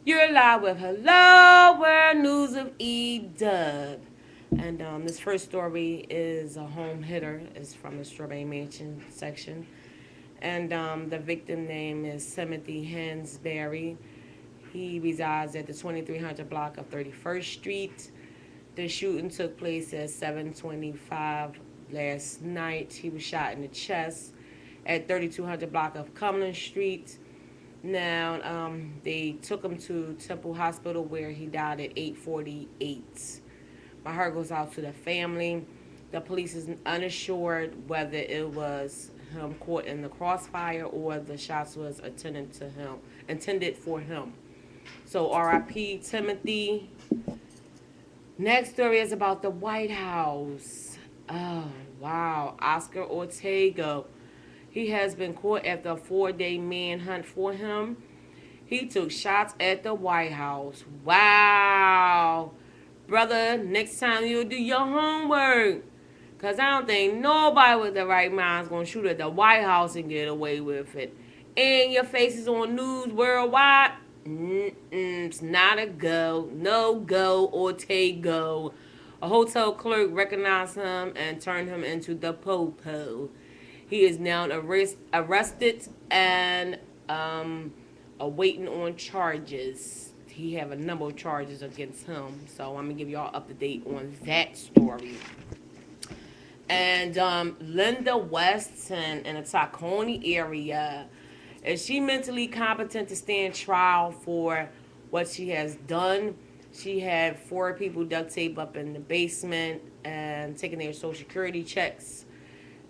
You're live with Hello World News of edub. And this first story is a home hitter. It's from the Strawberry Mansion section. And the victim name is Timothy Hansberry. He resides at the 2300 block of 31st Street. The shooting took place at 7:25 last night. He was shot in the chest at 3200 block of Cumberland Street. Now, they took him to Temple Hospital where he died at 8:48. My heart goes out to the family. The police is unassured whether it was him caught in the crossfire or the shots was intended for him. So R.I.P. Timothy. Next story is about the White House. Oh, wow. Oscar Ortega. He has been caught after a 4-day manhunt for him. He took shots at the White House. Wow. Brother, next time you'll do your homework. Because I don't think nobody with the right mind is going to shoot at the White House and get away with it. And your face is on news worldwide. It's not a go. No go, Ortega. A hotel clerk recognized him and turned him into the popo. He is now arrested and awaiting on charges. He have a number of charges against him. So I'm going to give y'all up to date on that story. And Linda Weston in the Tacony area. Is she mentally competent to stand trial for what she has done? She had 4 people duct tape up in the basement and taking their social security checks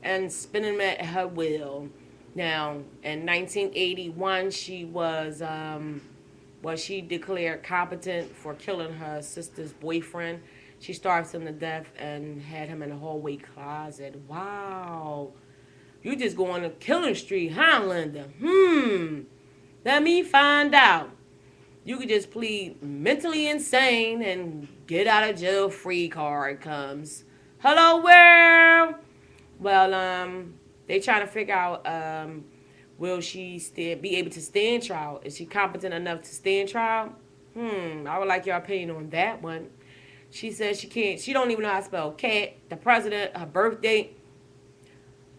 and spinning them at her will. Now, in 1981, she declared competent for killing her sister's boyfriend. She starved him to death and had him in a hallway closet. Wow. You just going to killing street, huh, Linda? Let me find out. You could just plead mentally insane and get out of jail free card comes. Hello, world. Well, they trying to figure out, will she be able to stand trial? Is she competent enough to stand trial? I would like your opinion on that one. She says she can't. She don't even know how to spell cat, the president, her birth date.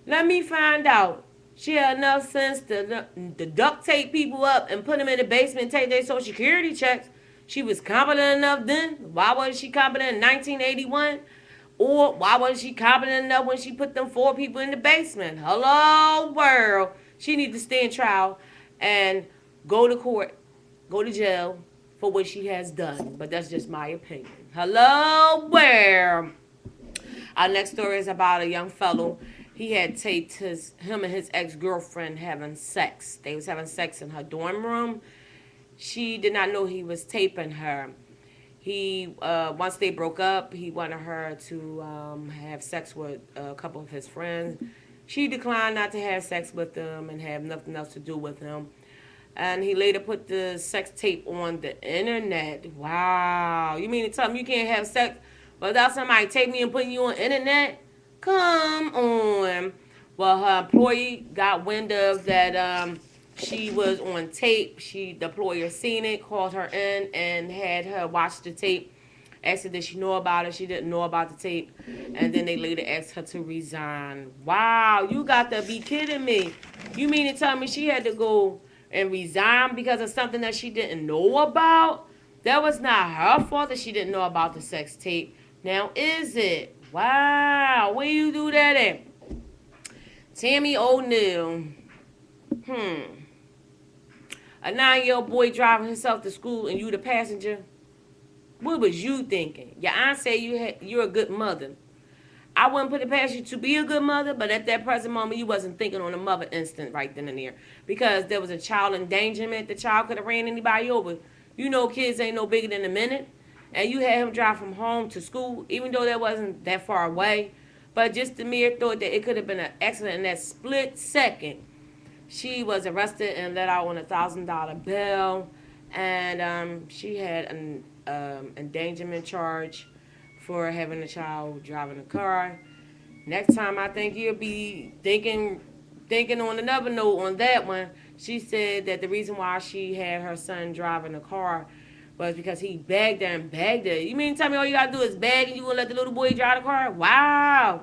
Let me find out. She had enough sense to duct tape people up and put them in the basement and take their social security checks. She was competent enough then. Why wasn't she competent in 1981? Or why wasn't she competent enough when she put them 4 people in the basement? Hello, world. She needs to stand trial and go to court, go to jail for what she has done. But that's just my opinion. Hello, world. Our next story is about a young fellow. He had taped him and his ex-girlfriend having sex. They was having sex in her dorm room. She did not know he was taping her. He once they broke up, he wanted her to have sex with a couple of his friends. She declined not to have sex with them and have nothing else to do with him. And he later put the sex tape on the internet. Wow. You mean to tell me you can't have sex without somebody taping you and putting you on the internet? Come on. Well, her employee got wind of that she was on tape. The employer seen it, called her in, and had her watch the tape. Asked her did she know about it. She didn't know about the tape. And then they later asked her to resign. Wow, you got to be kidding me. You mean to tell me she had to go and resign because of something that she didn't know about? That was not her fault that she didn't know about the sex tape. Now, is it? Wow, where you do that at? Tammy O'Neal. A 9-year-old boy driving himself to school and you the passenger? What was you thinking? Your aunt said you're a good mother. I wouldn't put it past you to be a good mother, but at that present moment, you wasn't thinking on the mother instant right then and there. Because there was a child endangerment. The child could have ran anybody over. You know kids ain't no bigger than a minute. And you had him drive from home to school, even though that wasn't that far away. But just the mere thought that it could have been an accident in that split second. She was arrested and let out on $1,000 bail. And she had an endangerment charge for having a child driving a car. Next time I think you'll be thinking on another note on that one. She said that the reason why she had her son driving the car was because he begged her and begged her. You mean to tell me all you gotta do is beg and you gonna let the little boy drive the car? Wow.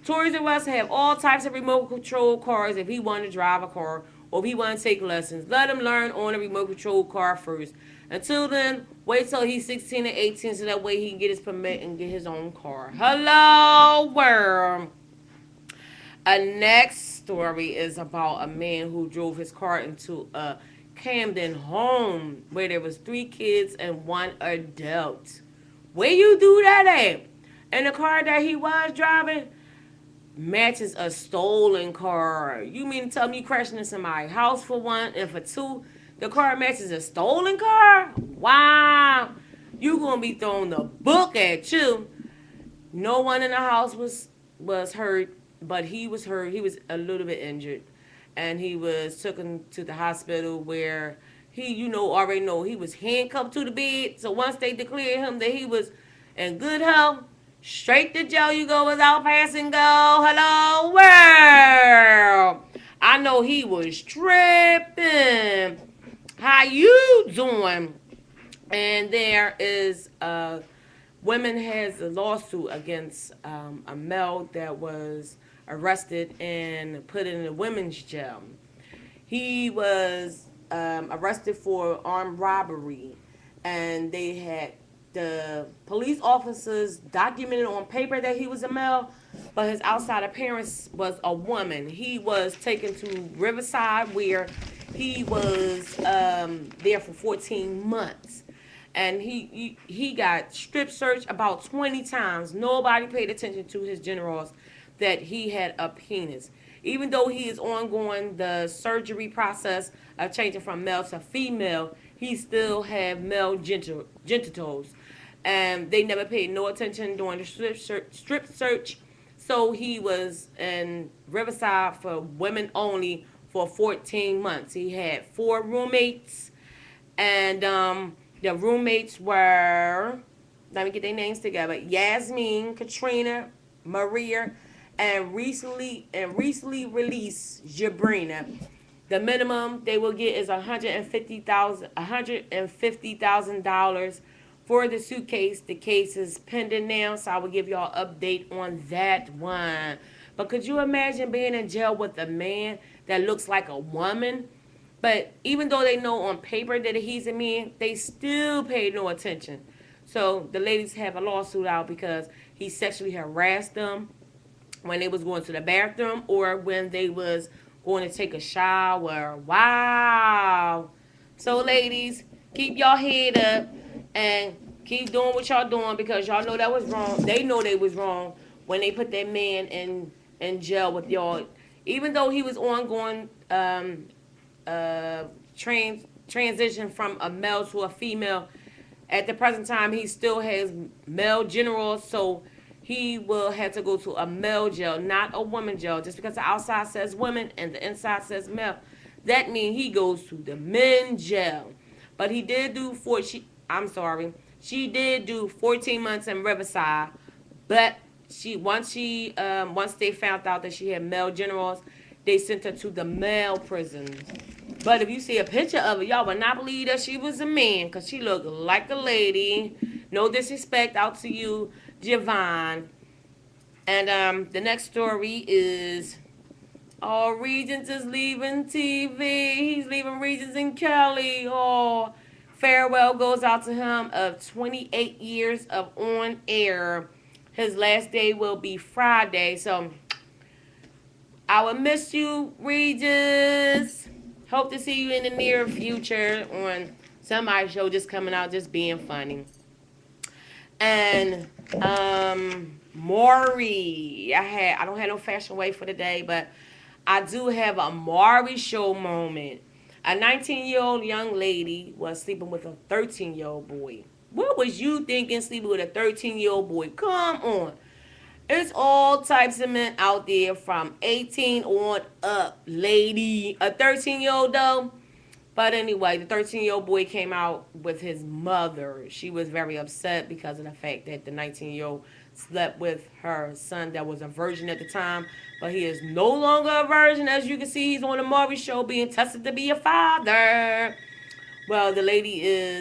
Toys R Us have all types of remote control cars if he want to drive a car or if he want to take lessons. Let him learn on a remote control car first. Until then, wait till he's 16 or 18 so that way he can get his permit and get his own car. Hello, world. A next story is about a man who drove his car into a Camden home where there was 3 kids and 1 adult. Where you do that at? And the car that he was driving matches a stolen car. You mean to tell me you crashing in somebody's house for 1 and for 2, the car matches a stolen car? Wow. You gonna be throwing the book at you. No one in the house was hurt, but he was hurt. He was a little bit injured. And he was taken to the hospital where he, already know he was handcuffed to the bed. So once they declared him that he was in good health, straight to jail you go without pass and go. Hello, world. I know he was tripping. How you doing? And there is women has a lawsuit against a male that was arrested and put in a women's jail. He was arrested for armed robbery, and they had the police officers documented on paper that he was a male, but his outside appearance was a woman. He was taken to Riverside where he was there for 14 months. And he got strip searched about 20 times. Nobody paid attention to his genitals that he had a penis. Even though he is ongoing the surgery process of changing from male to female, he still have male genitals. And they never paid no attention during the strip search. So he was in Riverside for women only for 14 months. He had 4 roommates, and the roommates were, let me get their names together, Yasmin, Katrina, Maria, and recently released Jabrina. The minimum they will get is $150,000 for the suitcase. The case is pending now, so I will give y'all an update on that one. But could you imagine being in jail with a man that looks like a woman? But even though they know on paper that he's a man, they still pay no attention. So the ladies have a lawsuit out because he sexually harassed them when they was going to the bathroom or when they was going to take a shower. Wow. So ladies, keep y'all head up and keep doing what y'all doing because y'all know that was wrong. They know they was wrong when they put that man in jail with y'all. Even though he was ongoing transition from a male to a female, at the present time he still has male genitals, so he will have to go to a male jail, not a woman jail. Just because the outside says women and the inside says male, that means he goes to the men jail. But he did do she did do 14 months in Riverside, but once they found out that she had male genitals, they sent her to the male prison. But if you see a picture of her, y'all would not believe that she was a man because she looked like a lady. No disrespect out to you, Javon. And the next story is, Regents is leaving TV. He's leaving Regents and Kelly. Farewell goes out to him of 28 years of on air. His last day will be Friday. So I will miss you, Regis. Hope to see you in the near future on somebody's show just coming out, just being funny. And Maury. I don't have no fashion way for today, but I do have a Maury show moment. A 19-year-old young lady was sleeping with a 13-year-old boy. What was you thinking sleeping with a 13-year-old boy? Come on. It's all types of men out there from 18 on up, lady. A 13-year-old though. But anyway, the 13-year-old boy came out with his mother. She was very upset because of the fact that the 19-year-old slept with her son that was a virgin at the time, but he is no longer a virgin. As you can see, he's on the Maury show being tested to be a father. Well, the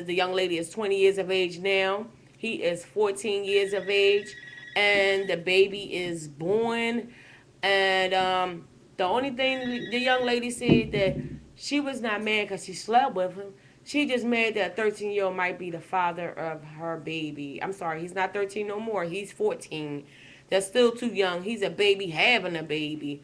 young lady is 20 years of age now. He is 14 years of age, and the baby is born. And the only thing the young lady said that she was not mad because she slept with him. She just mad that a 13-year-old might be the father of her baby. I'm sorry, he's not 13 no more. He's 14. That's still too young. He's a baby having a baby.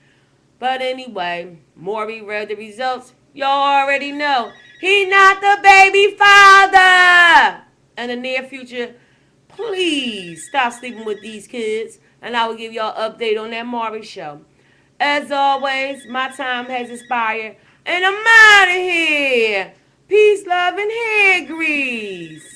But anyway, Maury read the results. Y'all already know. He not the baby father. In the near future, please stop sleeping with these kids. And I will give y'all an update on that Maury show. As always, my time has expired. And I'm out of here. Peace, love, and hair grease.